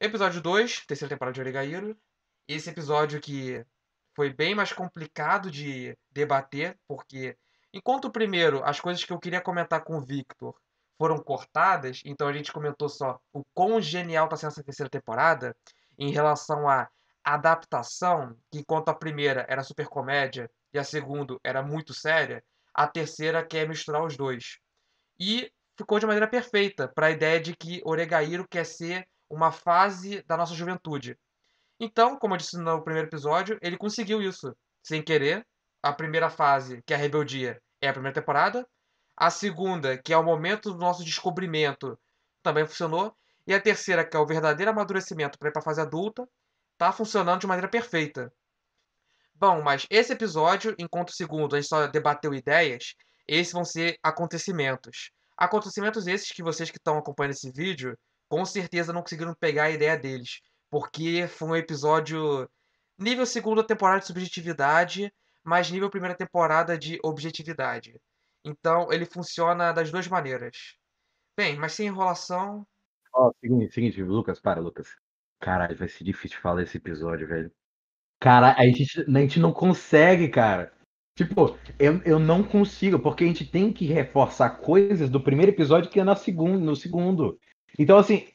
Episódio 2, terceira temporada de Oregairo. Esse episódio que foi bem mais complicado de debater, porque enquanto o primeiro, as coisas que eu queria comentar com o Victor foram cortadas, então a gente comentou só o quão genial tá sendo essa terceira temporada em relação à adaptação, que enquanto a primeira era super comédia e a segunda era muito séria, a terceira quer misturar os dois. E ficou de maneira perfeita para a ideia de que Oregairo quer ser uma fase da nossa juventude. Então, como eu disse no primeiro episódio, ele conseguiu isso sem querer. A primeira fase, que é a rebeldia, é a primeira temporada. A segunda, que é o momento do nosso descobrimento, também funcionou. E a terceira, que é o verdadeiro amadurecimento para ir para a fase adulta, está funcionando de maneira perfeita. Bom, mas esse episódio, enquanto o segundo a gente só debateu ideias, esses vão ser acontecimentos. Acontecimentos esses que vocês que estão acompanhando esse vídeo, com certeza não conseguiram pegar a ideia deles. Porque foi um episódio nível segunda temporada de subjetividade, mas nível primeira temporada de objetividade. Então ele funciona das duas maneiras. Bem, mas sem enrolação. Ó, seguinte, Lucas, para, Lucas. Caralho, vai ser difícil falar esse episódio, velho. Cara, a gente não consegue, cara. Tipo, eu não consigo, porque a gente tem que reforçar coisas do primeiro episódio que é no segundo. Então, assim,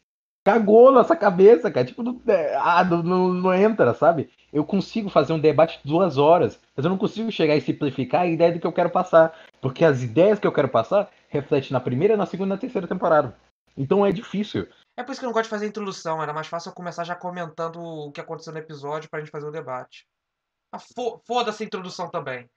cagou nossa cabeça, cara. Tipo, não entra, sabe? Eu consigo fazer um debate de 2 horas, mas eu não consigo chegar e simplificar a ideia do que eu quero passar. Porque as ideias que eu quero passar refletem na primeira, na segunda e na terceira temporada. Então é difícil. É por isso que eu não gosto de fazer introdução, era mais fácil eu começar já comentando o que aconteceu no episódio pra gente fazer o debate. Ah, foda-se a introdução também.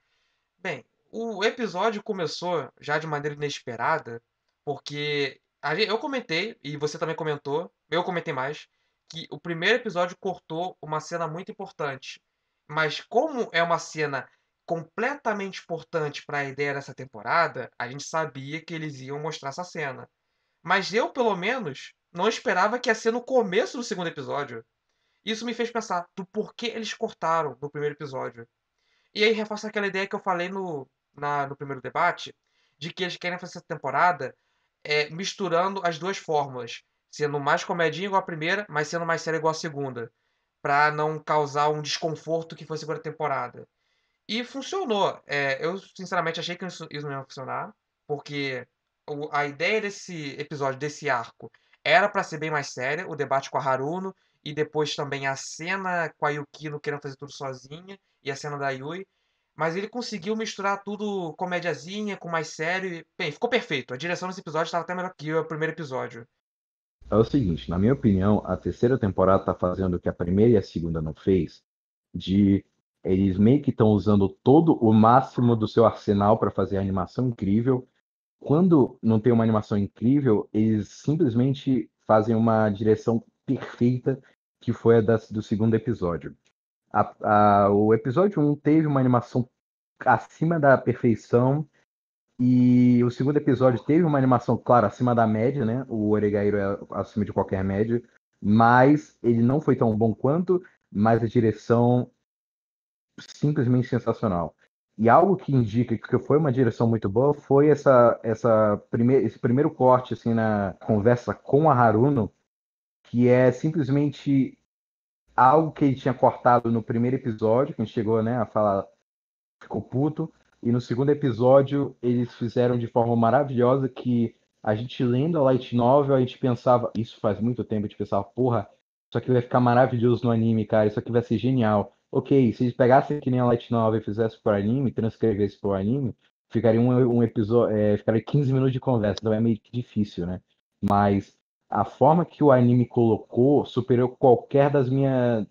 Bem, o episódio começou já de maneira inesperada, porque eu comentei, e você também comentou, eu comentei mais, que o primeiro episódio cortou uma cena muito importante. Mas como é uma cena completamente importante para a ideia dessa temporada, a gente sabia que eles iam mostrar essa cena. Mas eu, pelo menos, não esperava que ia ser no começo do segundo episódio. Isso me fez pensar do porquê eles cortaram no primeiro episódio. E aí reforça aquela ideia que eu falei no primeiro debate, de que eles querem fazer essa temporada misturando as duas fórmulas. Sendo mais comedinha igual a primeira, mas sendo mais séria igual a segunda. Pra não causar um desconforto que foi a segunda temporada. E funcionou. Eu, sinceramente, achei que isso não ia funcionar. Porque a ideia desse episódio, desse arco, era pra ser bem mais séria. O debate com a Haruno. E depois também a cena com a Yukino querendo fazer tudo sozinha. E a cena da Yui. Mas ele conseguiu misturar tudo comédiazinha, com mais sério. Bem, ficou perfeito. A direção desse episódio estava até melhor que o primeiro episódio. É o seguinte, na minha opinião, a terceira temporada tá fazendo o que a primeira e a segunda não fez, de eles meio que estão usando todo o máximo do seu arsenal para fazer a animação incrível. Quando não tem uma animação incrível, eles simplesmente fazem uma direção perfeita, que foi a do segundo episódio. O episódio um teve uma animação acima da perfeição, e o segundo episódio teve uma animação, claro, acima da média, né? O Oregairo é acima de qualquer média, mas ele não foi tão bom quanto, mas a direção simplesmente sensacional. E algo que indica que foi uma direção muito boa foi esse primeiro corte assim, na conversa com a Haruno, que é simplesmente algo que ele tinha cortado no primeiro episódio, que a gente chegou, né, a falar, ficou puto. E no segundo episódio eles fizeram de forma maravilhosa que a gente lendo a Light Novel, a gente pensava, isso faz muito tempo, a gente pensava, porra, isso aqui vai ficar maravilhoso no anime, cara, isso aqui vai ser genial. Ok, se eles pegassem que nem a Light Novel e fizessem por anime, transcrevessem por anime, ficaria um episódio, ficaria 15 minutos de conversa, então é meio que difícil, né? Mas a forma que o anime colocou superou qualquer das minhas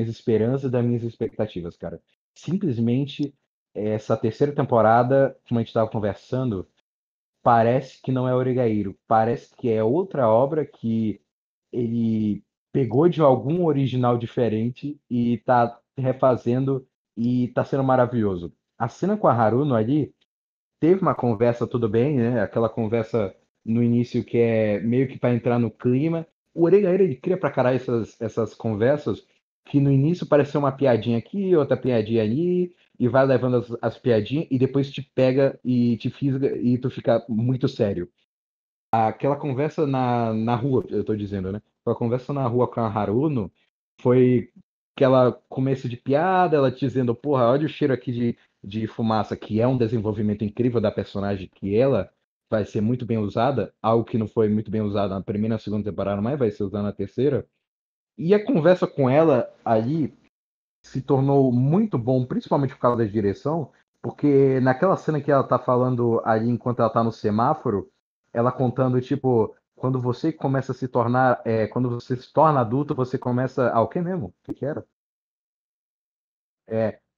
esperanças, das minhas expectativas, cara. Simplesmente essa terceira temporada, como a gente estava conversando, parece que não é Oregairo, parece que é outra obra que ele pegou de algum original diferente e tá refazendo e tá sendo maravilhoso. A cena com a Haruno ali teve uma conversa, tudo bem, né? Aquela conversa no início que é meio que para entrar no clima. O Oregairo, ele cria pra caralho essas conversas que no início parece ser uma piadinha aqui, outra piadinha ali, e vai levando as piadinhas e depois te pega e te fisga e tu fica muito sério. aquela conversa na rua, eu tô dizendo, né? A conversa na rua com a Haruno foi aquela começo de piada, ela dizendo, porra, olha o cheiro aqui de fumaça, que é um desenvolvimento incrível da personagem, que ela vai ser muito bem usada, algo que não foi muito bem usado na primeira e na segunda temporada, mas vai ser usado na terceira. E a conversa com ela ali se tornou muito bom, principalmente por causa da direção, porque naquela cena que ela tá falando ali enquanto ela tá no semáforo, ela contando, tipo, quando você começa a se tornar, quando você se torna adulto, você começa, o que mesmo? O que que era?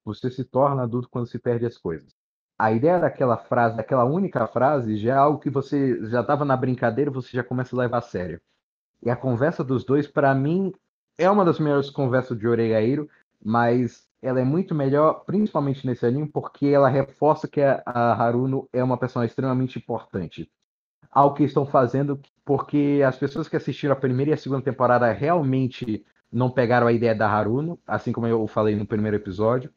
Você se torna adulto quando se perde as coisas. A ideia daquela frase, daquela única frase, já é algo que você já estava na brincadeira, você já começa a levar a sério. E a conversa dos dois, para mim, é uma das melhores conversas de Oregairo, mas ela é muito melhor, principalmente nesse anime, porque ela reforça que a Haruno é uma personagem extremamente importante. Algo que estão fazendo porque as pessoas que assistiram a primeira e a segunda temporada realmente não pegaram a ideia da Haruno, assim como eu falei no primeiro episódio.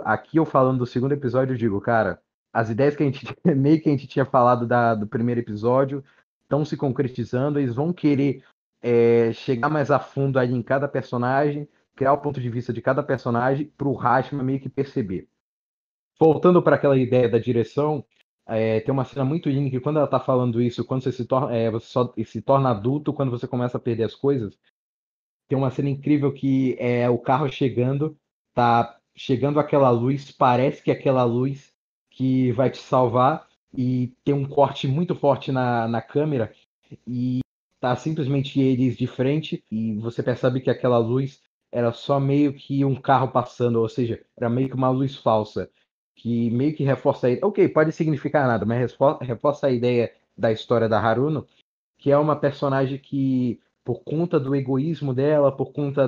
Aqui eu falando do segundo episódio, eu digo, cara, as ideias que a gente meio que a gente tinha falado do primeiro episódio estão se concretizando, eles vão querer chegar mais a fundo ali em cada personagem, criar o ponto de vista de cada personagem para o Hashima meio que perceber. Voltando para aquela ideia da direção, tem uma cena muito linda que quando ela tá falando isso, quando você se torna, você só se torna adulto quando você começa a perder as coisas. Tem uma cena incrível que é o carro chegando, tá chegando aquela luz, parece que é aquela luz que vai te salvar, e tem um corte muito forte na câmera, e tá simplesmente eles de frente, e você percebe que aquela luz era só meio que um carro passando, ou seja, era meio que uma luz falsa, que meio que reforça a ideia. Ok, pode significar nada, mas reforça a ideia da história da Haruno, que é uma personagem que, por conta do egoísmo dela, por conta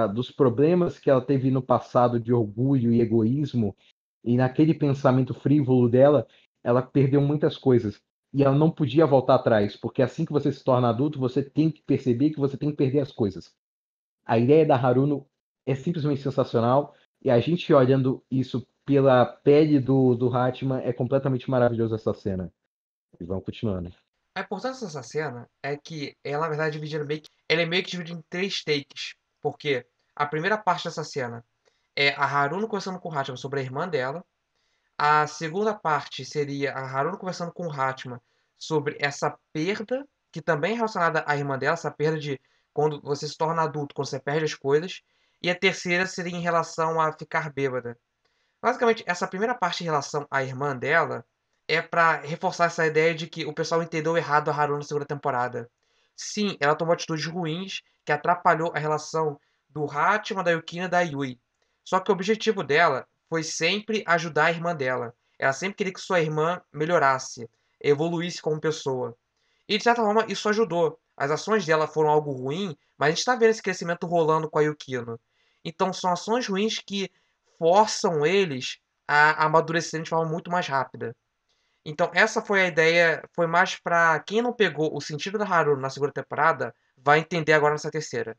dos problemas que ela teve no passado de orgulho e egoísmo, e naquele pensamento frívolo dela, ela perdeu muitas coisas. E ela não podia voltar atrás, porque assim que você se torna adulto, você tem que perceber que você tem que perder as coisas. A ideia da Haruno é simplesmente sensacional, e a gente olhando isso pela pele do Hatman é completamente maravilhoso essa cena. E vamos continuando. A importância dessa cena é que ela, na verdade, ela é meio que dividida em três takes. Porque a primeira parte dessa cena é a Haruno conversando com o Hachiman sobre a irmã dela. A segunda parte seria a Haruno conversando com o Hachiman sobre essa perda, que também é relacionada à irmã dela, essa perda de quando você se torna adulto, quando você perde as coisas. E a terceira seria em relação a ficar bêbada. Basicamente, essa primeira parte em relação à irmã dela é pra reforçar essa ideia de que o pessoal entendeu errado a Haru na segunda temporada. Sim, ela tomou atitudes ruins que atrapalhou a relação do Hachiman, da Yukina e da Yui. Só que o objetivo dela foi sempre ajudar a irmã dela. Ela sempre queria que sua irmã melhorasse, evoluísse como pessoa. E de certa forma isso ajudou. As ações dela foram algo ruim, mas a gente está vendo esse crescimento rolando com a Yukino. Então são ações ruins que forçam eles a amadurecerem de forma muito mais rápida. Então essa foi a ideia, foi mais para quem não pegou o sentido da Haruno na segunda temporada, vai entender agora nessa terceira.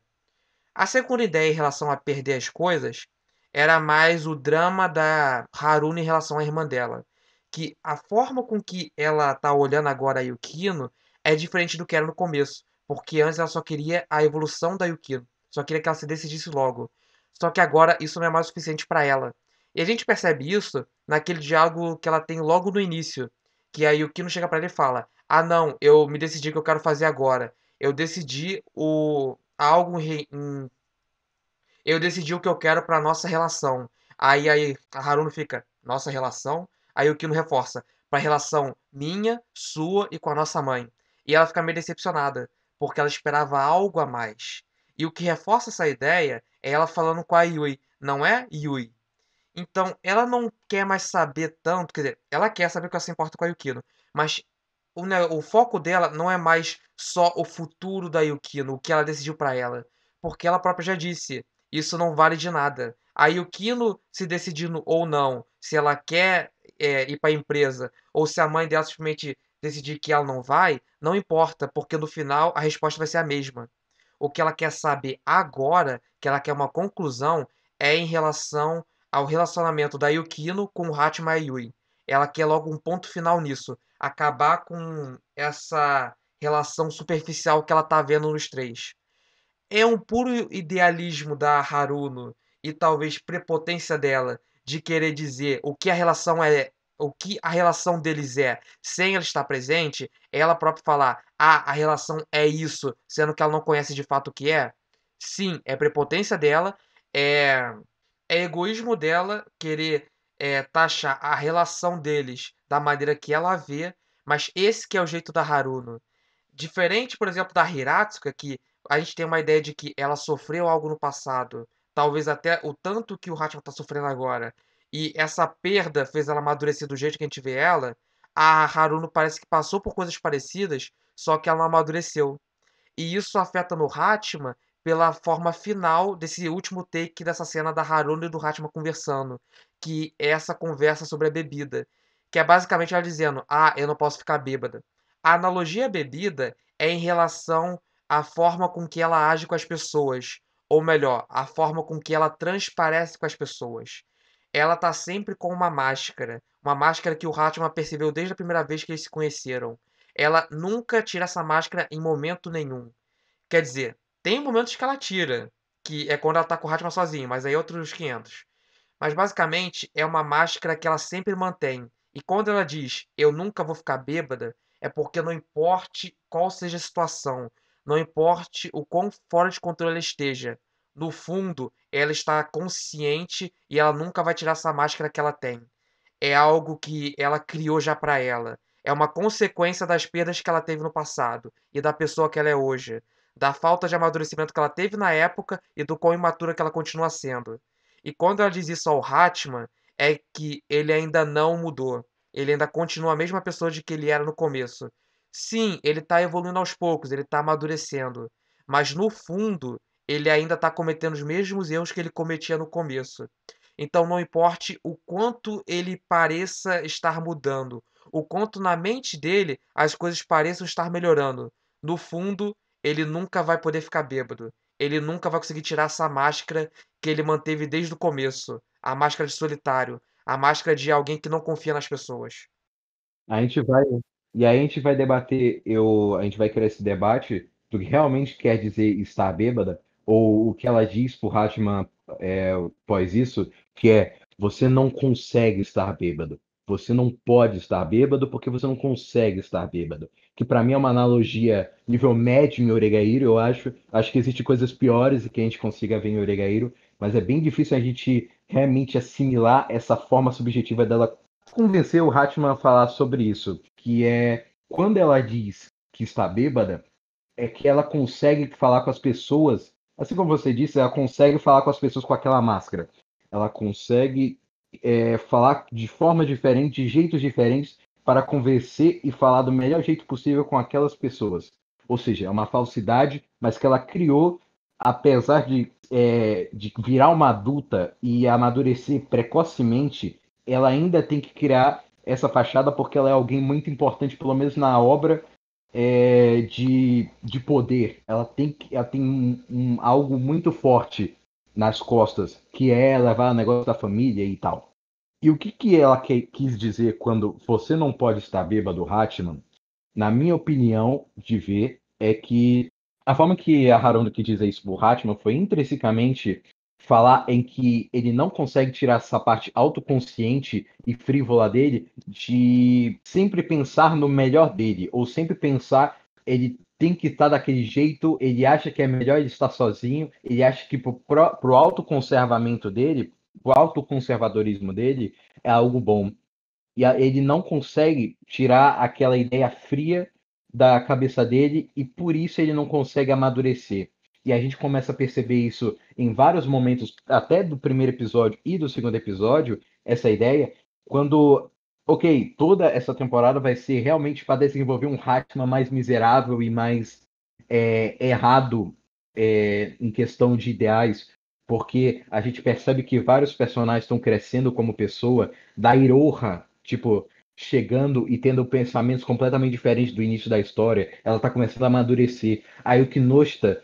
A segunda ideia em relação a perder as coisas era mais o drama da Haruno em relação à irmã dela. Que a forma com que ela tá olhando agora a Yukino é diferente do que era no começo. Porque antes ela só queria a evolução da Yukino. Só queria que ela se decidisse logo. Só que agora isso não é mais o suficiente para ela. E a gente percebe isso naquele diálogo que ela tem logo no início. Que a Yukino chega para ele e fala: Ah, não, eu me decidi o que eu quero fazer agora. Eu decidi algo eu decidi o que eu quero pra nossa relação. Aí a Haruno fica, nossa relação? Aí o Kino reforça, pra relação minha, sua e com a nossa mãe. E ela fica meio decepcionada, porque ela esperava algo a mais. E o que reforça essa ideia é ela falando com a Yui, não é Yui? Então, ela não quer mais saber tanto, quer dizer, ela quer saber que ela se importa com a Yukino, mas o foco dela não é mais só o futuro da Yukino, o que ela decidiu pra ela, porque ela própria já disse, isso não vale de nada. A Yukino se decidindo ou não, se ela quer ir pra empresa, ou se a mãe dela simplesmente decidir que ela não vai, não importa, porque no final a resposta vai ser a mesma. O que ela quer saber agora, que ela quer uma conclusão, é em relação ao relacionamento da Yukino com o Hachiman e Yui. Ela quer logo um ponto final nisso. acabar com essa relação superficial que ela tá vendo nos três. É um puro idealismo da Haruno e talvez prepotência dela de querer dizer o que a relação deles é, sem ela estar presente, ela própria falar: "Ah, a relação é isso", sendo que ela não conhece de fato o que é. Sim, é prepotência dela, é é egoísmo dela querer, taxar a relação deles da maneira que ela vê, mas esse que é o jeito da Haruno. Diferente, por exemplo, da Hiratsuka, que a gente tem uma ideia de que ela sofreu algo no passado, talvez até o tanto que o Hachiman tá sofrendo agora, e essa perda fez ela amadurecer do jeito que a gente vê ela, a Haruno parece que passou por coisas parecidas, só que ela não amadureceu. E isso afeta no Hatman pela forma final desse último take dessa cena da Haruno e do Hatman conversando, que é essa conversa sobre a bebida, que é basicamente ela dizendo: "Ah, eu não posso ficar bêbada". A analogia à bebida é em relação à forma com que ela age com as pessoas, ou melhor, a forma com que ela transparece com as pessoas. Ela tá sempre com uma máscara que o Hatman percebeu desde a primeira vez que eles se conheceram. Ela nunca tira essa máscara em momento nenhum. Quer dizer, tem momentos que ela tira, que é quando ela tá com o Hatman sozinho, mas aí é outros 500. Mas basicamente é uma máscara que ela sempre mantém. E quando ela diz eu nunca vou ficar bêbada, é porque não importe qual seja a situação, não importe o quão fora de controle ela esteja, no fundo ela está consciente e ela nunca vai tirar essa máscara que ela tem. É algo que ela criou já para ela. É uma consequência das perdas que ela teve no passado e da pessoa que ela é hoje, da falta de amadurecimento que ela teve na época e do quão imatura que ela continua sendo. E quando ela diz isso ao Hatman, é que ele ainda não mudou. Ele ainda continua a mesma pessoa de que ele era no começo. Sim, ele tá evoluindo aos poucos, ele tá amadurecendo. Mas no fundo, ele ainda tá cometendo os mesmos erros que ele cometia no começo. Então não importe o quanto ele pareça estar mudando, o quanto na mente dele as coisas pareçam estar melhorando, no fundo, ele nunca vai poder ficar bêbado. Ele nunca vai conseguir tirar essa máscara que ele manteve desde o começo, a máscara de solitário, a máscara de alguém que não confia nas pessoas. A gente vai, e aí a gente vai debater, a gente vai criar esse debate do que realmente quer dizer estar bêbada, ou o que ela diz pro Hatman após isso, que é você não consegue estar bêbado. Você não pode estar bêbado porque você não consegue estar bêbado. Que para mim é uma analogia nível médio em Oregairo, eu acho que existem coisas piores e que a gente consiga ver em Oregairo, mas é bem difícil a gente realmente assimilar essa forma subjetiva dela convencer o Hatman a falar sobre isso, que é quando ela diz que está bêbada, é que ela consegue falar com as pessoas, assim como você disse, ela consegue falar com as pessoas com aquela máscara. Ela consegue falar de forma diferente, de jeitos diferentes, para convencer e falar do melhor jeito possível com aquelas pessoas. Ou seja, é uma falsidade, mas que ela criou, apesar de virar uma adulta e amadurecer precocemente, ela ainda tem que criar essa fachada porque ela é alguém muito importante, pelo menos na obra de poder. Ela tem algo muito forte nas costas, que é levar o negócio da família e tal. E o que ela quis dizer quando você não pode estar bêbado, Hatman, na minha opinião de ver, é que a forma que a Haruno quis dizer isso pro Hatman foi intrinsecamente falar em que ele não consegue tirar essa parte autoconsciente e frívola dele de sempre pensar no melhor dele, ou sempre pensar ele tem que estar daquele jeito, ele acha que é melhor ele estar sozinho, ele acha que pro autoconservamento dele, pro autoconservadorismo dele, é algo bom. E ele não consegue tirar aquela ideia fria da cabeça dele e por isso ele não consegue amadurecer. E a gente começa a perceber isso em vários momentos, até do primeiro episódio e do segundo episódio, essa ideia, quando, ok, toda essa temporada vai ser realmente para desenvolver um Hatman mais miserável e mais errado em questão de ideais, porque a gente percebe que vários personagens estão crescendo como pessoa, da Iroha, tipo, chegando e tendo pensamentos completamente diferentes do início da história, ela tá começando a amadurecer. Aí o Kinoshita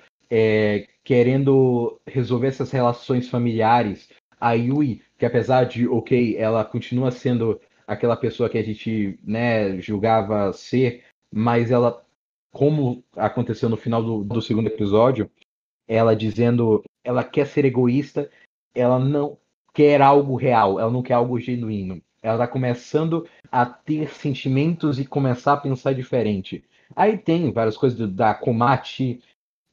querendo resolver essas relações familiares. A Yui, que apesar de, ok, ela continua sendo aquela pessoa que a gente, né, julgava ser, mas ela, como aconteceu no final do segundo episódio, ela dizendo, ela quer ser egoísta, ela não quer algo real, ela não quer algo genuíno. Ela tá começando a ter sentimentos e começar a pensar diferente. Aí tem várias coisas da Komachi,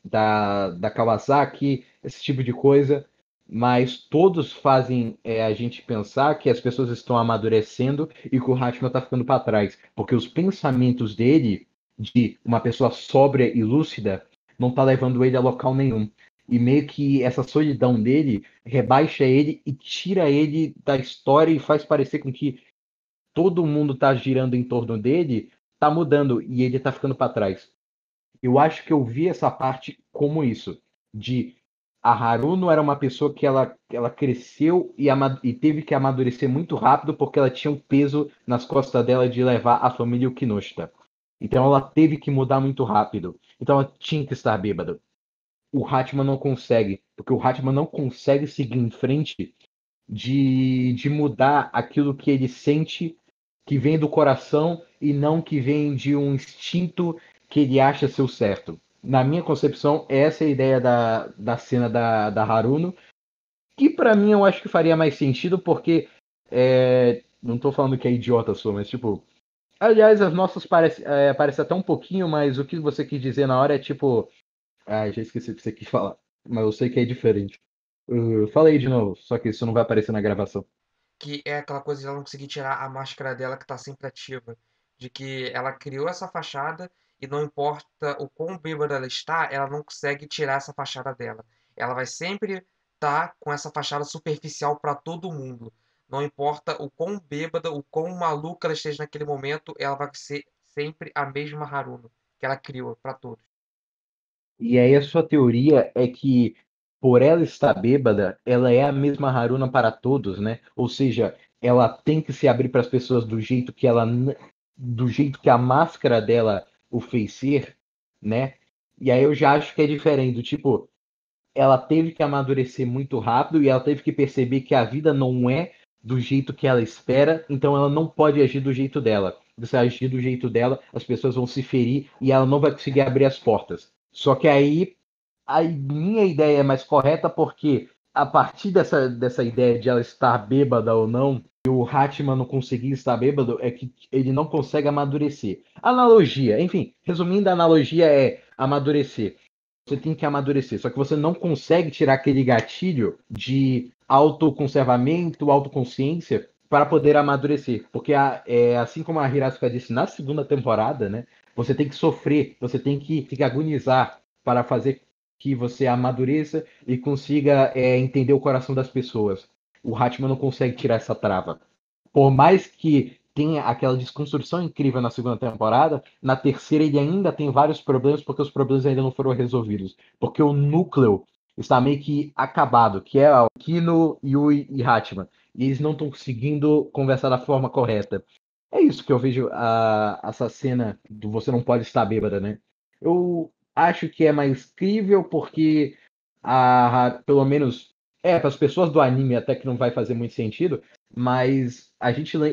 da Kawasaki, esse tipo de coisa, mas todos fazem a gente pensar que as pessoas estão amadurecendo e que o Hatman está ficando para trás, porque os pensamentos dele, de uma pessoa sóbria e lúcida, não está levando ele a local nenhum. E meio que essa solidão dele rebaixa ele e tira ele da história e faz parecer com que todo mundo está girando em torno dele, está mudando e ele está ficando para trás. Eu acho que eu vi essa parte como isso, de a Haruno era uma pessoa que ela cresceu e teve que amadurecer muito rápido porque ela tinha um peso nas costas dela de levar a família Ukinoshita. Então ela teve que mudar muito rápido. Então ela tinha que estar bêbada. O Hatman não consegue, porque o Hatman não consegue seguir em frente de mudar aquilo que ele sente que vem do coração e não que vem de um instinto que ele acha ser o certo. Na minha concepção, essa é a ideia da cena da Haruno, que para mim eu acho que faria mais sentido, porque não tô falando que é idiota sua, mas tipo. Aliás, as nossas parece até um pouquinho, mas o que você quis dizer na hora é tipo. Ah, já esqueci o que você quis falar. Mas eu sei que é diferente. Fala aí de novo, só que isso não vai aparecer na gravação. Que é aquela coisa de ela não conseguir tirar a máscara dela que tá sempre ativa. De que ela criou essa fachada e não importa o quão bêbada ela está, ela não consegue tirar essa fachada dela. Ela vai sempre estar com essa fachada superficial para todo mundo. Não importa o quão bêbada, o quão maluca ela esteja naquele momento, ela vai ser sempre a mesma Haruno que ela criou para todos. E aí a sua teoria é que, por ela estar bêbada, ela é a mesma Haruna para todos, né? Ou seja, ela tem que se abrir para as pessoas do jeito que a máscara dela o fez ser, né? E aí eu já acho que é diferente, do tipo, ela teve que amadurecer muito rápido e ela teve que perceber que a vida não é do jeito que ela espera, então ela não pode agir do jeito dela. Se agir do jeito dela, as pessoas vão se ferir e ela não vai conseguir abrir as portas. Só que aí a minha ideia é mais correta porque a partir dessa ideia de ela estar bêbada ou não, e o Hatman não conseguir estar bêbado, é que ele não consegue amadurecer. Analogia, enfim, resumindo, a analogia é amadurecer. Você tem que amadurecer. Só que você não consegue tirar aquele gatilho de autoconservamento, autoconsciência para poder amadurecer. Porque assim como a Hirasuka disse na segunda temporada, né? Você tem que sofrer, você tem que agonizar para fazer que você amadureça e consiga entender o coração das pessoas. O Hatman não consegue tirar essa trava. Por mais que tenha aquela desconstrução incrível na segunda temporada, na terceira ele ainda tem vários problemas porque os problemas ainda não foram resolvidos. Porque o núcleo está meio que acabado, que é o Kino, Yui e Hatman. E eles não estão conseguindo conversar da forma correta. É isso que eu vejo essa cena do Você Não Pode Estar Bêbada, né? Eu acho que é mais crível porque pelo menos para as pessoas do anime até que não vai fazer muito sentido, mas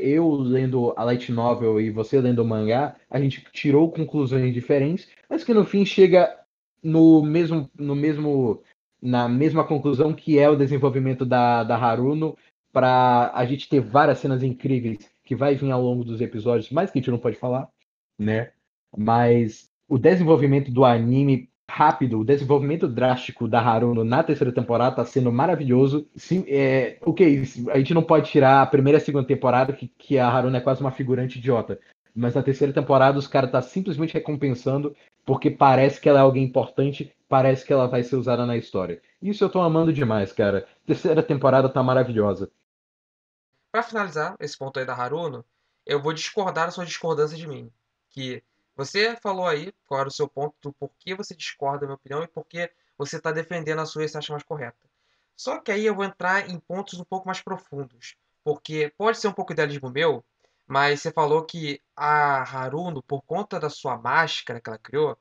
eu lendo a light novel e você lendo o mangá, a gente tirou conclusões diferentes, mas que no fim chega na mesma conclusão que é o desenvolvimento da Haruno para a gente ter várias cenas incríveis que vai vir ao longo dos episódios, mas que a gente não pode falar, né? Mas o desenvolvimento do anime rápido, o desenvolvimento drástico da Haruno na terceira temporada tá sendo maravilhoso. Sim, ok, a gente não pode tirar a primeira e a segunda temporada, que a Haruno é quase uma figurante idiota. Mas na terceira temporada os caras tá simplesmente recompensando porque parece que ela é alguém importante, parece que ela vai ser usada na história. Isso eu tô amando demais, cara. Terceira temporada tá maravilhosa. Para finalizar esse ponto aí da Haruno, eu vou discordar da sua discordância de mim. Que você falou aí qual era o seu ponto do porquê você discorda da minha opinião e porquê você está defendendo a sua e você acha mais correta. Só que aí eu vou entrar em pontos um pouco mais profundos. Porque pode ser um pouco idealismo meu, mas você falou que a Haruno, por conta da sua máscara que ela criou,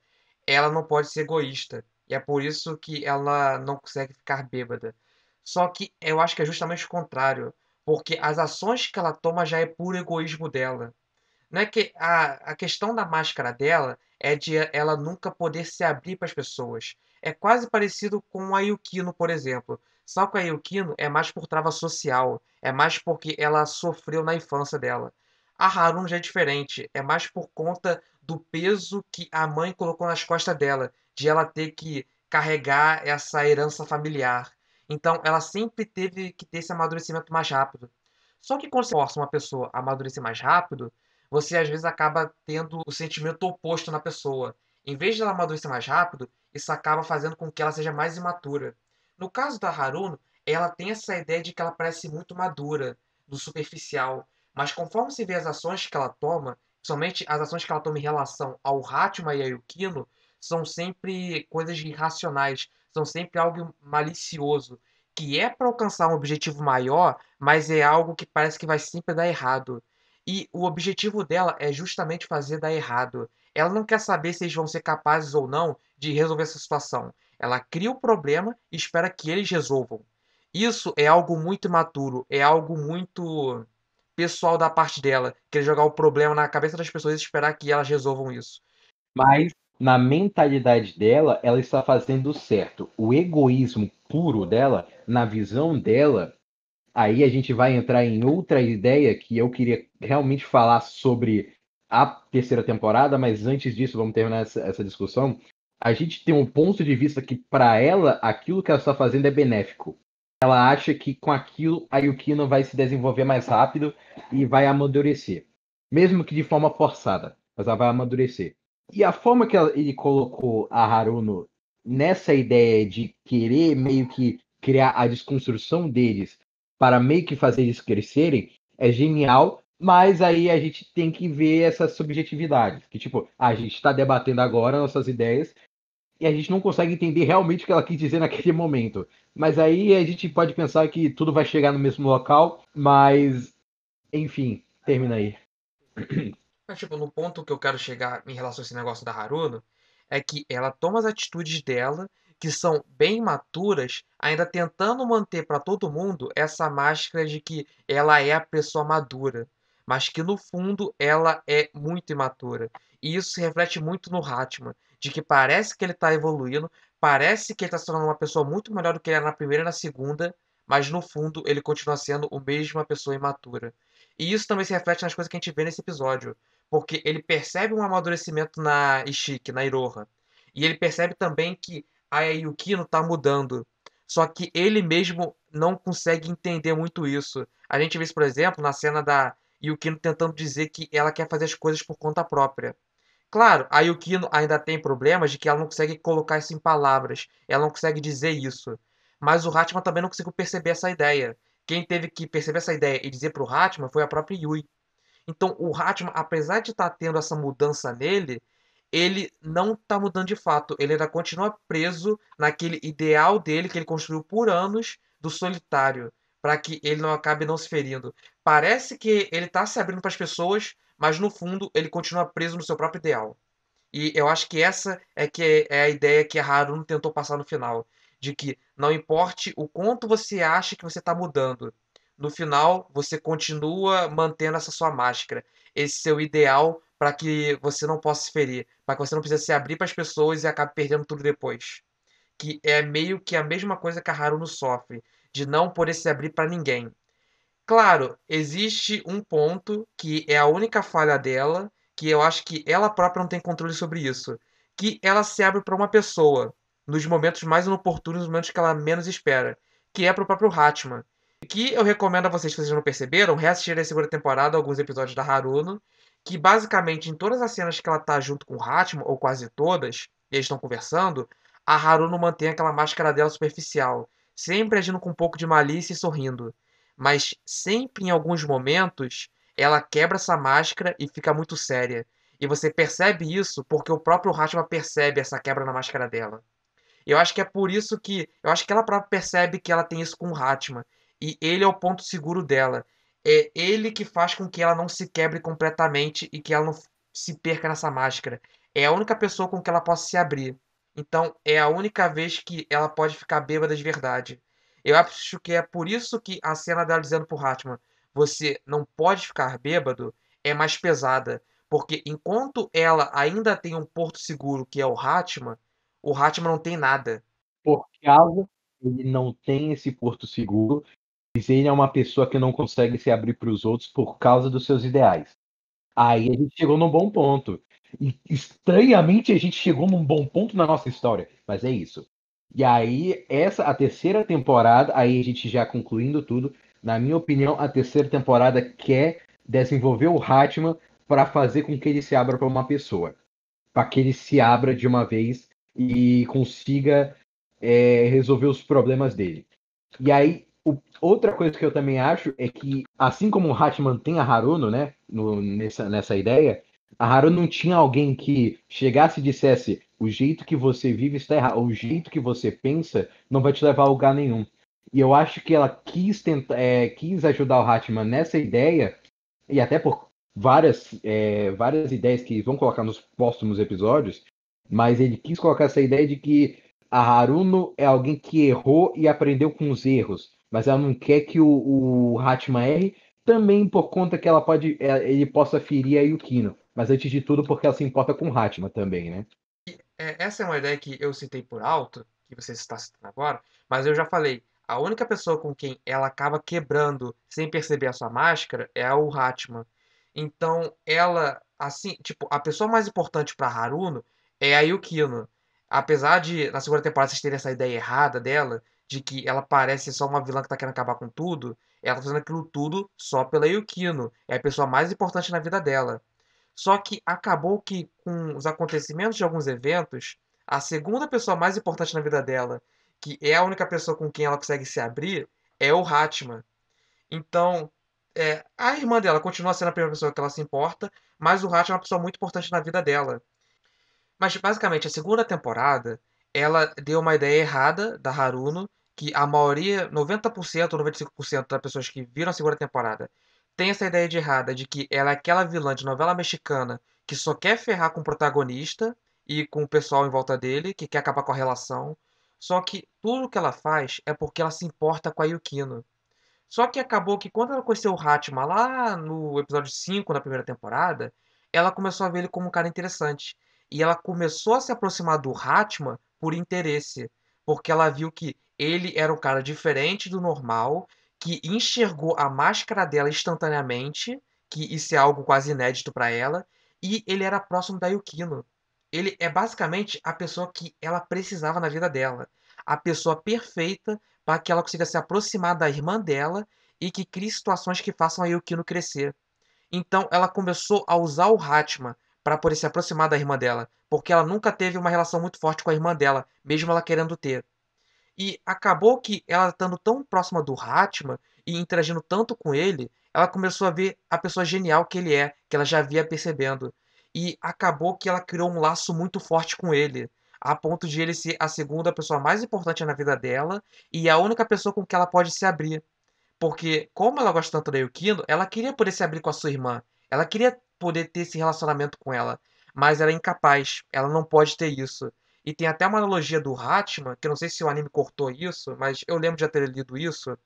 ela não pode ser egoísta. E é por isso que ela não consegue ficar bêbada. Só que eu acho que é justamente o contrário. porque as ações que ela toma já é puro egoísmo dela. Não é que a questão da máscara dela é de ela nunca poder se abrir para as pessoas. É quase parecido com a Yukino, por exemplo. Só que a Yukino é mais por trava social, é mais porque ela sofreu na infância dela. A Harun já é diferente, é mais por conta do peso que a mãe colocou nas costas dela, de ela ter que carregar essa herança familiar. Então, ela sempre teve que ter esse amadurecimento mais rápido. Só que quando você força uma pessoa a amadurecer mais rápido, você às vezes acaba tendo o sentimento oposto na pessoa. Em vez de ela amadurecer mais rápido, isso acaba fazendo com que ela seja mais imatura. No caso da Haruno, ela tem essa ideia de que ela parece muito madura, do superficial, mas conforme se vê as ações que ela toma, somente as ações que ela toma em relação ao Hatma e a Yukino, são sempre coisas irracionais, são sempre algo malicioso, que é para alcançar um objetivo maior, mas é algo que parece que vai sempre dar errado. E o objetivo dela é justamente fazer dar errado. Ela não quer saber se eles vão ser capazes ou não de resolver essa situação. Ela cria o problema e espera que eles resolvam. Isso é algo muito imaturo, é algo muito pessoal da parte dela, querer jogar o problema na cabeça das pessoas e esperar que elas resolvam isso. Mas na mentalidade dela, ela está fazendo certo. O egoísmo puro dela, na visão dela, aí a gente vai entrar em outra ideia que eu queria realmente falar sobre a terceira temporada, mas antes disso, vamos terminar essa discussão. A gente tem um ponto de vista que, para ela, aquilo que ela está fazendo é benéfico. Ela acha que com aquilo a Yukino vai se desenvolver mais rápido e vai amadurecer. Mesmo que de forma forçada, mas ela vai amadurecer. E a forma que ele colocou a Haruno nessa ideia de querer meio que criar a desconstrução deles para meio que fazer eles crescerem é genial, mas aí a gente tem que ver essa subjetividade. Que tipo, a gente está debatendo agora nossas ideias e a gente não consegue entender realmente o que ela quis dizer naquele momento. Mas aí a gente pode pensar que tudo vai chegar no mesmo local, mas enfim, termina aí. Mas, tipo, no ponto que eu quero chegar em relação a esse negócio da Haruno, é que ela toma as atitudes dela, que são bem maturas, ainda tentando manter para todo mundo essa máscara de que ela é a pessoa madura, mas que no fundo ela é muito imatura. E isso se reflete muito no Hatman, de que parece que ele está evoluindo, parece que ele está se tornando uma pessoa muito melhor do que ele era na primeira e na segunda, mas no fundo ele continua sendo o mesmo uma pessoa imatura. E isso também se reflete nas coisas que a gente vê nesse episódio, porque ele percebe um amadurecimento na Ishiki, na Iroha. E ele percebe também que a Yukino tá mudando. Só que ele mesmo não consegue entender muito isso. A gente vê isso, por exemplo, na cena da Yukino tentando dizer que ela quer fazer as coisas por conta própria. Claro, a Yukino ainda tem problemas de que ela não consegue colocar isso em palavras. Ela não consegue dizer isso. Mas o Hatman também não conseguiu perceber essa ideia. Quem teve que perceber essa ideia e dizer pro Hatman foi a própria Yui. Então, o Hatman, apesar de estar tendo essa mudança nele, ele não está mudando de fato. Ele ainda continua preso naquele ideal dele que ele construiu por anos do solitário, para que ele não acabe não se ferindo. Parece que ele está se abrindo para as pessoas, mas no fundo ele continua preso no seu próprio ideal. E eu acho que é a ideia que a Haruno tentou passar no final, de que não importe o quanto você acha que você está mudando, no final você continua mantendo essa sua máscara, esse seu ideal para que você não possa se ferir, para que você não precise se abrir para as pessoas e acabe perdendo tudo depois. Que é meio que a mesma coisa que a Haruno sofre, de não poder se abrir para ninguém. Claro, existe um ponto que é a única falha dela, que eu acho que ela própria não tem controle sobre isso, que ela se abre para uma pessoa nos momentos mais inoportunos, nos momentos que ela menos espera, que é para o próprio Hatman. Que eu recomendo a vocês, se vocês não perceberam, reassistirem a segunda temporada, alguns episódios da Haruno, que basicamente em todas as cenas que ela tá junto com o Hatman, ou quase todas, e eles estão conversando, a Haruno mantém aquela máscara dela superficial, sempre agindo com um pouco de malícia e sorrindo. Mas sempre em alguns momentos ela quebra essa máscara e fica muito séria. E você percebe isso porque o próprio Hatman percebe essa quebra na máscara dela. Eu acho que é por isso que. Eu acho que ela própria percebe que ela tem isso com o Hatman. E ele é o ponto seguro dela. É ele que faz com que ela não se quebre completamente e que ela não se perca nessa máscara. É a única pessoa com que ela possa se abrir. Então é a única vez que ela pode ficar bêbada de verdade. Eu acho que é por isso que a cena dela dizendo pro Hatman: "Você não pode ficar bêbado", é mais pesada, porque enquanto ela ainda tem um porto seguro que é o Hatman não tem nada. Por causa ele não tem esse porto seguro, mas ele é uma pessoa que não consegue se abrir para os outros por causa dos seus ideais. Aí a gente chegou num bom ponto. E estranhamente a gente chegou num bom ponto na nossa história, mas é isso. E aí, a terceira temporada, aí a gente já concluindo tudo, na minha opinião, a terceira temporada quer desenvolver o Hatman para fazer com que ele se abra para uma pessoa. Para que ele se abra de uma vez e consiga resolver os problemas dele. E aí, outra coisa que eu também acho é que, assim como o Hatman tem a Haruno, né, nessa ideia, a Haruno não tinha alguém que chegasse e dissesse: o jeito que você vive está errado, o jeito que você pensa não vai te levar a lugar nenhum. E eu acho que ela quis ajudar o Hatman nessa ideia, e até por várias ideias que vão colocar nos próximos episódios, mas ele quis colocar essa ideia de que a Haruno é alguém que errou e aprendeu com os erros, mas ela não quer que o Hatman erre, também por conta que ele possa ferir a Yukino. Mas antes de tudo, porque ela se importa com o Hatman também, né? Essa é uma ideia que eu citei por alto, que você está citando agora, mas eu já falei, a única pessoa com quem ela acaba quebrando sem perceber a sua máscara é o Hatman. Então, ela, assim, tipo, a pessoa mais importante para Haruno é a Yukino. Apesar de, na segunda temporada, vocês terem essa ideia errada dela, de que ela parece só uma vilã que tá querendo acabar com tudo, ela tá fazendo aquilo tudo só pela Yukino. É a pessoa mais importante na vida dela. Só que acabou que, com os acontecimentos de alguns eventos, a segunda pessoa mais importante na vida dela, que é a única pessoa com quem ela consegue se abrir, é o Hatman. Então, a irmã dela continua sendo a primeira pessoa que ela se importa, mas o Hatman é uma pessoa muito importante na vida dela. Mas, basicamente, a segunda temporada, ela deu uma ideia errada da Haruno, que a maioria, 90% ou 95% das pessoas que viram a segunda temporada, tem essa ideia de errada, de que ela é aquela vilã de novela mexicana que só quer ferrar com o protagonista e com o pessoal em volta dele, que quer acabar com a relação. Só que tudo que ela faz é porque ela se importa com a Yukino. Só que acabou que quando ela conheceu o Hatman lá no episódio 5 na primeira temporada, ela começou a ver ele como um cara interessante. E ela começou a se aproximar do Hatman por interesse, porque ela viu que ele era um cara diferente do normal, que enxergou a máscara dela instantaneamente, que isso é algo quase inédito para ela, e ele era próximo da Yukino. Ele é basicamente a pessoa que ela precisava na vida dela, a pessoa perfeita para que ela consiga se aproximar da irmã dela e que crie situações que façam a Yukino crescer. Então ela começou a usar o Hatman para poder se aproximar da irmã dela, porque ela nunca teve uma relação muito forte com a irmã dela, mesmo ela querendo ter. E acabou que ela estando tão próxima do Hatman e interagindo tanto com ele, ela começou a ver a pessoa genial que ele é, que ela já via percebendo. E acabou que ela criou um laço muito forte com ele, a ponto de ele ser a segunda pessoa mais importante na vida dela e a única pessoa com que ela pode se abrir. Porque, como ela gosta tanto da Yukino, ela queria poder se abrir com a sua irmã. Ela queria poder ter esse relacionamento com ela. Mas ela é incapaz. Ela não pode ter isso. E tem até uma analogia do Hatman, que eu não sei se o anime cortou isso, mas eu lembro de já ter lido isso,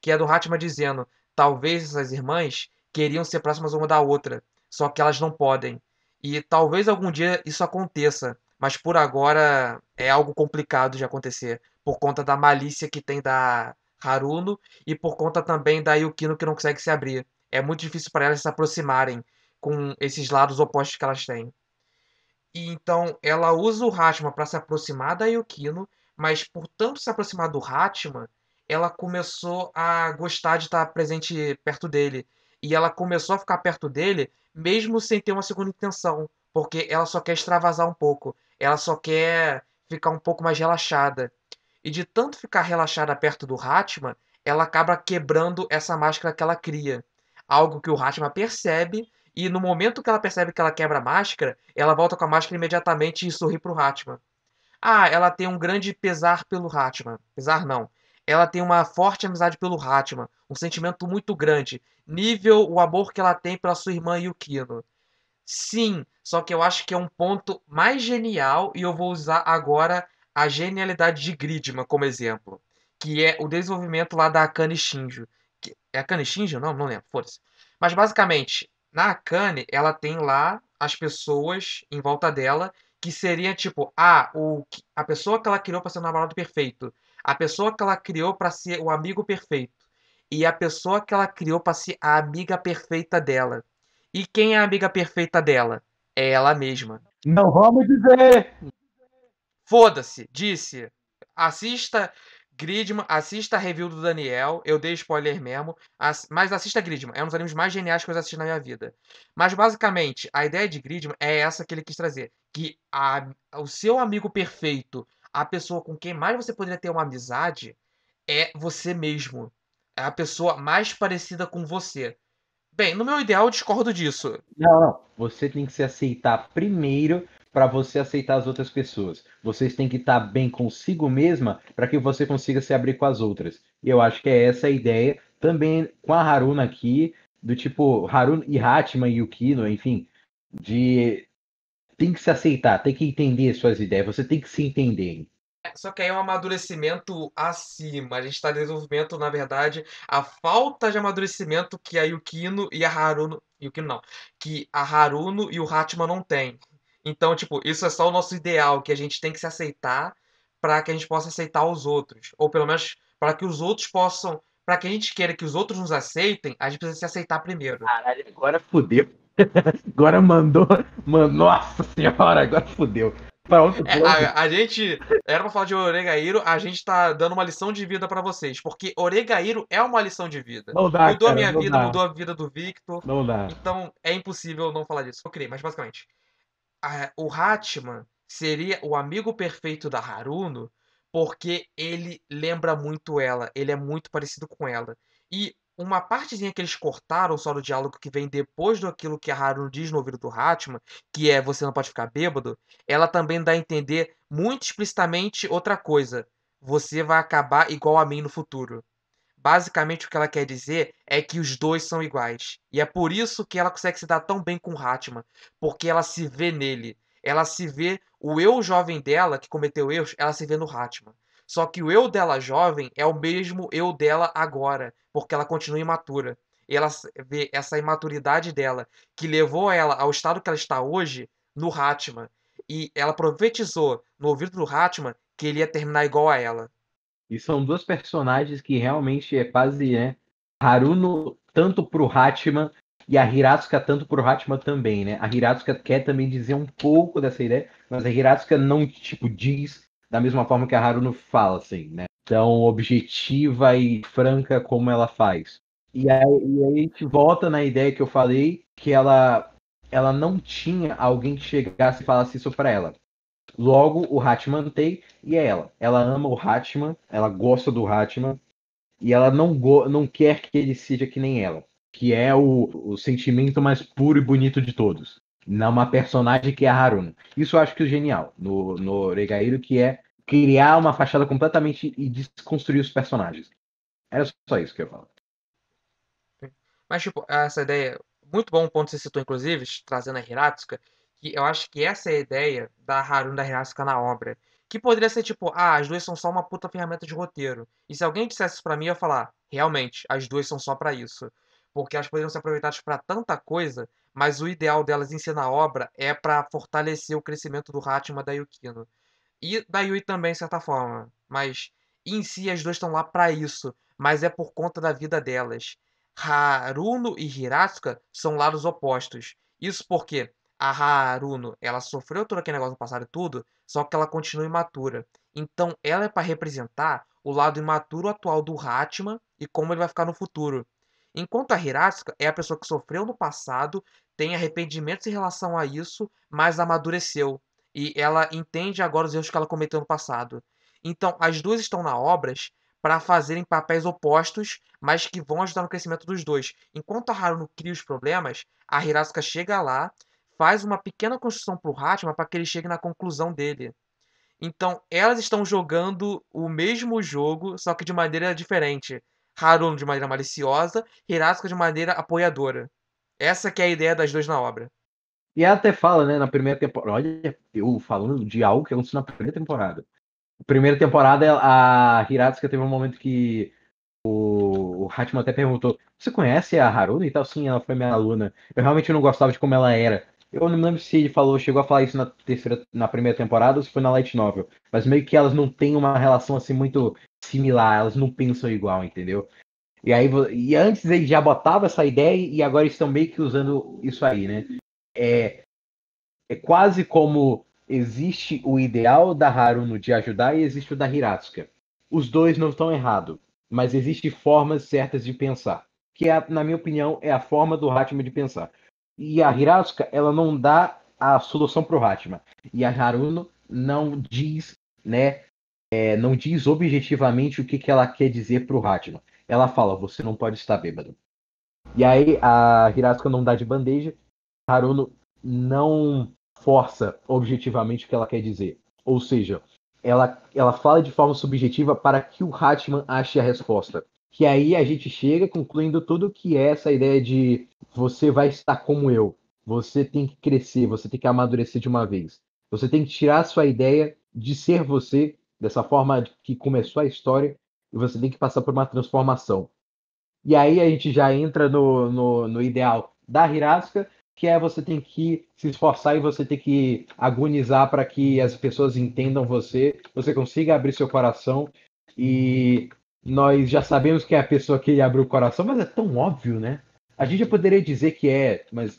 que é do Hatman dizendo: talvez essas irmãs queriam ser próximas uma da outra, só que elas não podem. E talvez algum dia isso aconteça, mas por agora é algo complicado de acontecer, por conta da malícia que tem da Haruno e por conta também da Yukino que não consegue se abrir. É muito difícil para elas se aproximarem com esses lados opostos que elas têm. E então ela usa o Hatman para se aproximar da Yukino, mas por tanto se aproximar do Hatman, ela começou a gostar de estar presente perto dele. E ela começou a ficar perto dele mesmo sem ter uma segunda intenção, porque ela só quer extravasar um pouco, ela só quer ficar um pouco mais relaxada. E de tanto ficar relaxada perto do Hatman, ela acaba quebrando essa máscara que ela cria. Algo que o Hatman percebe, e no momento que ela percebe que ela quebra a máscara, ela volta com a máscara imediatamente e sorri pro Hatman. Ah, ela tem um grande pesar pelo Hatman. Pesar não. Ela tem uma forte amizade pelo Hatman, um sentimento muito grande, nível o amor que ela tem pela sua irmã Yukino. Sim, só que eu acho que é um ponto mais genial e eu vou usar agora a genialidade de Gridman como exemplo. que é o desenvolvimento lá da Akane Shinjo. É Akane Shinjo? Não lembro, foda-se. Mas basicamente, na Akane, ela tem lá as pessoas em volta dela que seria tipo, a pessoa que ela criou para ser o namorado perfeito, a pessoa que ela criou para ser o amigo perfeito e a pessoa que ela criou para ser a amiga perfeita dela. E quem é a amiga perfeita dela? É ela mesma. Não vamos dizer! Foda-se, disse. Assista Gridman, assista a review do Daniel. Eu dei spoiler mesmo. Mas assista Gridman. É um dos animes mais geniais que eu já assisti na minha vida. Mas basicamente, a ideia de Gridman é essa que ele quis trazer. Que o seu amigo perfeito, a pessoa com quem mais você poderia ter uma amizade, é você mesmo. É a pessoa mais parecida com você. Bem, no meu ideal, eu discordo disso. Não, não. Você tem que se aceitar primeiro para você aceitar as outras pessoas. Vocês têm que estar bem consigo mesma para que você consiga se abrir com as outras. E eu acho que é essa a ideia também com a Haruna aqui, do tipo Haruna e Hatima e Yukino, enfim, de tem que se aceitar, tem que entender suas ideias, você tem que se entender. Só que aí é um amadurecimento acima. A gente está em desenvolvimento, na verdade, a falta de amadurecimento que a Yukino e a Haruno. Yukino não. Que a Haruno e o Hatima não têm. Então, tipo, isso é só o nosso ideal, que a gente tem que se aceitar para que a gente possa aceitar os outros. Ou pelo menos para que os outros possam. Para que a gente queira que os outros nos aceitem, a gente precisa se aceitar primeiro. Caralho, agora fudeu. Agora mandou. Mano, nossa senhora, agora fudeu. Para outro É, plano. a gente. Era pra falar de Oregairo, a gente tá dando uma lição de vida pra vocês. Porque Oregairo é uma lição de vida. Não dá, Mudou a cara, minha não vida, dá. mudou a vida do Victor. Não dá. Então é impossível não falar disso. Eu criei, mas basicamente. O Hatman seria o amigo perfeito da Haruno porque ele lembra muito ela, ele é muito parecido com ela. E uma partezinha que eles cortaram só do diálogo que vem depois daquilo que a Haruno diz no ouvido do Hatman, que é você não pode ficar bêbado, ela também dá a entender muito explicitamente outra coisa. Você vai acabar igual a mim no futuro. Basicamente, o que ela quer dizer é que os dois são iguais. E é por isso que ela consegue se dar tão bem com o Hatman. Porque ela se vê nele. Ela se vê. O eu jovem dela, que cometeu erros, ela se vê no Hatman. Só que o eu dela jovem é o mesmo eu dela agora. Porque ela continua imatura. E ela vê essa imaturidade dela, que levou ela ao estado que ela está hoje, no Hatman. E ela profetizou no ouvido do Hatman que ele ia terminar igual a ela. E são duas personagens que realmente é quase, né? Haruno tanto pro Hachiman e a Hiratsuka tanto pro Hachiman também, né? A Hiratsuka quer também dizer um pouco dessa ideia, mas a Hiratsuka não, tipo, diz da mesma forma que a Haruno fala, assim, né? Tão objetiva e franca como ela faz. E aí a gente volta na ideia que eu falei, que ela não tinha alguém que chegasse e falasse isso pra ela. Logo, o Hatman tem e é ela. Ela ama o Hatman, ela gosta do Hatman e ela não quer que ele seja que nem ela, que é o sentimento mais puro e bonito de todos. Numa personagem que é a Haruna. Isso eu acho que é genial no Regairo, que é criar uma fachada completamente e desconstruir os personagens. Era só isso que eu falo. Mas, tipo, essa ideia. Muito bom o ponto que você citou, inclusive, trazendo a Hiratsuka. Que eu acho que essa é a ideia da Harun da Hiratsuka na obra. Que poderia ser tipo, as duas são só uma puta ferramenta de roteiro. E se alguém dissesse isso pra mim, eu ia falar, realmente, as duas são só pra isso. Porque elas poderiam ser aproveitadas pra tanta coisa, mas o ideal delas em si na obra é pra fortalecer o crescimento do Hatma da Yukino. E da Yui também, de certa forma. Mas em si as duas estão lá pra isso. Mas é por conta da vida delas. Haruno e Hiratsuka são lados opostos. Isso porque a Haruno, ela sofreu todo aquele negócio no passado e tudo, só que ela continua imatura. Então ela é para representar o lado imaturo atual do Hatman e como ele vai ficar no futuro. Enquanto a Hiratsuka é a pessoa que sofreu no passado, tem arrependimentos em relação a isso, mas amadureceu. E ela entende agora os erros que ela cometeu no passado. Então as duas estão na obras para fazerem papéis opostos, mas que vão ajudar no crescimento dos dois. Enquanto a Haruno cria os problemas, a Hiratsuka chega lá, faz uma pequena construção pro Hatman para que ele chegue na conclusão dele. Então, elas estão jogando o mesmo jogo, só que de maneira diferente. Haruno de maneira maliciosa, Hiratsuka de maneira apoiadora. Essa que é a ideia das duas na obra. E ela até fala, né, na primeira temporada. Olha, eu falando de algo que aconteceu na primeira temporada. Primeira temporada, a Hiratsuka teve um momento que o Hachiman até perguntou: Você conhece a Haruna e tal? Sim, ela foi minha aluna. Eu realmente não gostava de como ela era. Eu não me lembro se ele chegou a falar isso na primeira temporada ou se foi na Light Novel. Mas meio que elas não têm uma relação assim muito similar, elas não pensam igual, entendeu? E aí, e antes ele já botava essa ideia e agora estão meio que usando isso aí, né? É, é quase como existe o ideal da Haruno de ajudar e existe o da Hiratsuka. Os dois não estão errados, mas existem formas certas de pensar, que é, na minha opinião é a forma do Hatima de pensar. E a Hiratsuka, ela não dá a solução para o Hatima. E a Haruno não diz, né, não diz objetivamente o que, que ela quer dizer para o Hatima. Ela fala, você não pode estar bêbado. E aí a Hiratsuka não dá de bandeja, Haruno não força objetivamente o que ela quer dizer. Ou seja, ela fala de forma subjetiva para que o Hatman ache a resposta. Que aí a gente chega concluindo tudo que é essa ideia de você vai estar como eu. Você tem que crescer, você tem que amadurecer de uma vez. Você tem que tirar a sua ideia de ser você, dessa forma que começou a história, e você tem que passar por uma transformação. E aí a gente já entra no ideal da Hirasuka, que é você tem que se esforçar e você tem que agonizar para que as pessoas entendam você, você consiga abrir seu coração. E nós já sabemos que é a pessoa que abriu o coração, mas é tão óbvio, né? A gente já poderia dizer que é, mas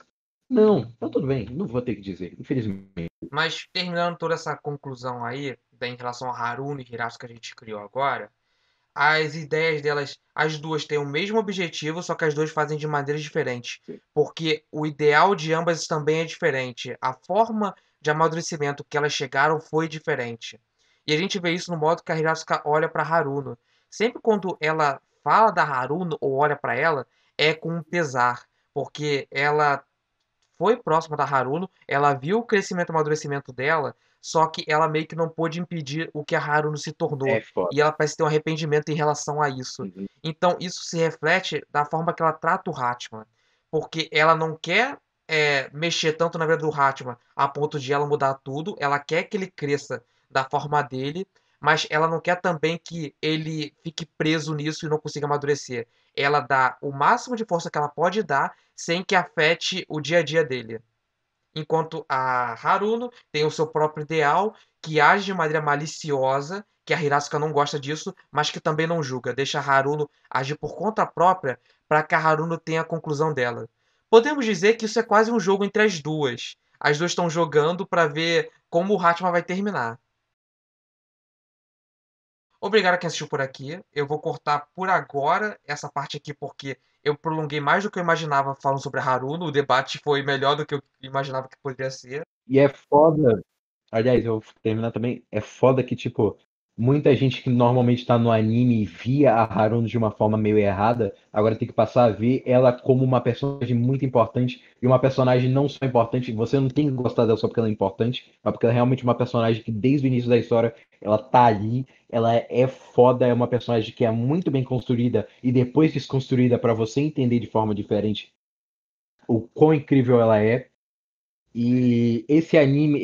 não, então tudo bem, não vou ter que dizer, infelizmente. Mas terminando toda essa conclusão aí, em relação a Haruno e Hirasuka que a gente criou agora, as ideias delas, as duas têm o mesmo objetivo, só que as duas fazem de maneiras diferentes. Porque o ideal de ambas também é diferente. A forma de amadurecimento que elas chegaram foi diferente. E a gente vê isso no modo que a Hirasuka olha para Haruno. Sempre quando ela fala da Haruno ou olha para ela, é com um pesar. Porque ela foi próxima da Haruno, ela viu o crescimento e amadurecimento dela, só que ela meio que não pôde impedir o que a Haruno se É tornou. foda. E ela parece ter um arrependimento em relação a isso. Uhum. Então isso se reflete da forma que ela trata o Hatman. Porque ela não quer mexer tanto na vida do Hatman a ponto de ela mudar tudo. Ela quer que ele cresça da forma dele, mas ela não quer também que ele fique preso nisso e não consiga amadurecer. Ela dá o máximo de força que ela pode dar sem que afete o dia a dia dele. Enquanto a Haruno tem o seu próprio ideal, que age de maneira maliciosa, que a Hirasuka não gosta disso, mas que também não julga, deixa a Haruno agir por conta própria para que a Haruno tenha a conclusão dela. Podemos dizer que isso é quase um jogo entre as duas. As duas estão jogando para ver como o Hatma vai terminar. Obrigado a quem assistiu por aqui. Eu vou cortar por agora essa parte aqui porque eu prolonguei mais do que eu imaginava falando sobre a Haruno. O debate foi melhor do que eu imaginava que poderia ser. E é foda. Aliás, eu vou terminar também. É foda que, tipo, muita gente que normalmente tá no anime e via a Haruno de uma forma meio errada, agora tem que passar a ver ela como uma personagem muito importante e uma personagem não só importante. Você não tem que gostar dela só porque ela é importante, mas porque ela é realmente uma personagem que desde o início da história ela tá ali, ela é foda, é uma personagem que é muito bem construída e depois desconstruída pra você entender de forma diferente o quão incrível ela é. E esse anime,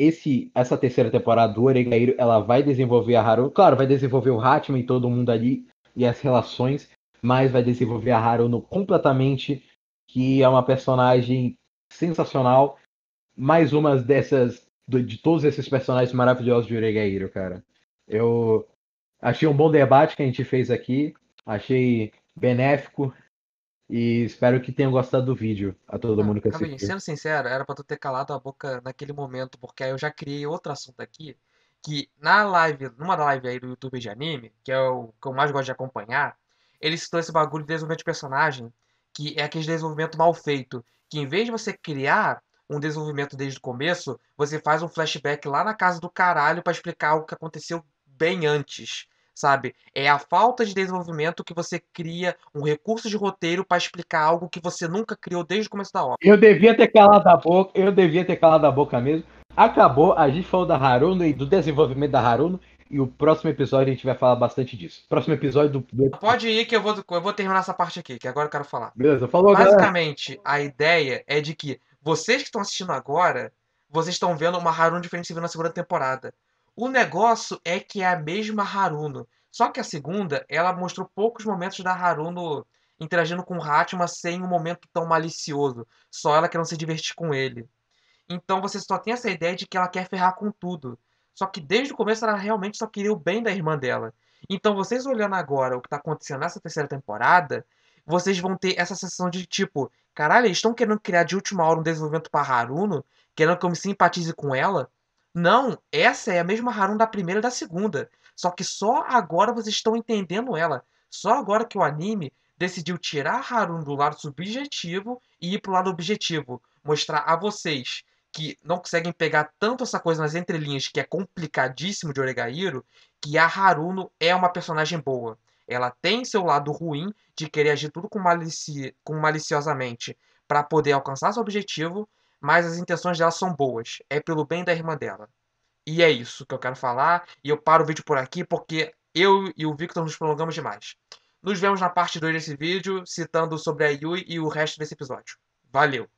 essa terceira temporada do Oregairo, ela vai desenvolver a Haruno. Claro, vai desenvolver o Hatman e todo mundo ali e as relações, mas vai desenvolver a Haruno completamente, que é uma personagem sensacional. Mais uma dessas, de todos esses personagens maravilhosos de Oregairo, cara. Eu achei um bom debate que a gente fez aqui, achei benéfico e espero que tenham gostado do vídeo a todo Ah, mundo que Caveirinho, assistiu. sendo sincero, era pra tu ter calado a boca naquele momento, porque aí eu já criei outro assunto aqui, que na live, numa live aí do YouTube de anime, que é o que eu mais gosto de acompanhar, ele citou esse bagulho de desenvolvimento de personagem, que é aquele desenvolvimento mal feito, que em vez de você criar um desenvolvimento desde o começo, você faz um flashback lá na casa do caralho pra explicar algo que aconteceu bem antes. Sabe? É a falta de desenvolvimento que você cria um recurso de roteiro para explicar algo que você nunca criou desde o começo da obra. Eu devia ter calado a boca, eu devia ter calado a boca mesmo. Acabou, a gente falou da Haruno e do desenvolvimento da Haruno, e o próximo episódio a gente vai falar bastante disso. Próximo episódio do. Pode ir que eu vou terminar essa parte aqui, que agora eu quero falar. Beleza, falou, galera. Basicamente, a ideia é de que vocês que estão assistindo agora, vocês estão vendo uma Haruno diferente se vendo na segunda temporada. O negócio é que é a mesma Haruno. Só que a segunda, ela mostrou poucos momentos da Haruno interagindo com o Hatma sem um momento tão malicioso. Só ela querendo se divertir com ele. Então você só tem essa ideia de que ela quer ferrar com tudo. Só que desde o começo ela realmente só queria o bem da irmã dela. Então vocês olhando agora o que tá acontecendo nessa terceira temporada, vocês vão ter essa sensação de tipo, caralho, eles estão querendo criar de última hora um desenvolvimento pra Haruno, querendo que eu me simpatize com ela? Não, essa é a mesma Haruno da primeira e da segunda. Só que só agora vocês estão entendendo ela. Só agora que o anime decidiu tirar a Haruno do lado subjetivo e ir pro lado objetivo. Mostrar a vocês que não conseguem pegar tanto essa coisa nas entrelinhas, que é complicadíssimo de Oregairu, que a Haruno é uma personagem boa. Ela tem seu lado ruim de querer agir tudo com maliciosamente para poder alcançar seu objetivo, mas as intenções dela são boas. É pelo bem da irmã dela. E é isso que eu quero falar. E eu paro o vídeo por aqui porque eu e o Victor nos prolongamos demais. Nos vemos na parte 2 desse vídeo, citando sobre a Yui e o resto desse episódio. Valeu!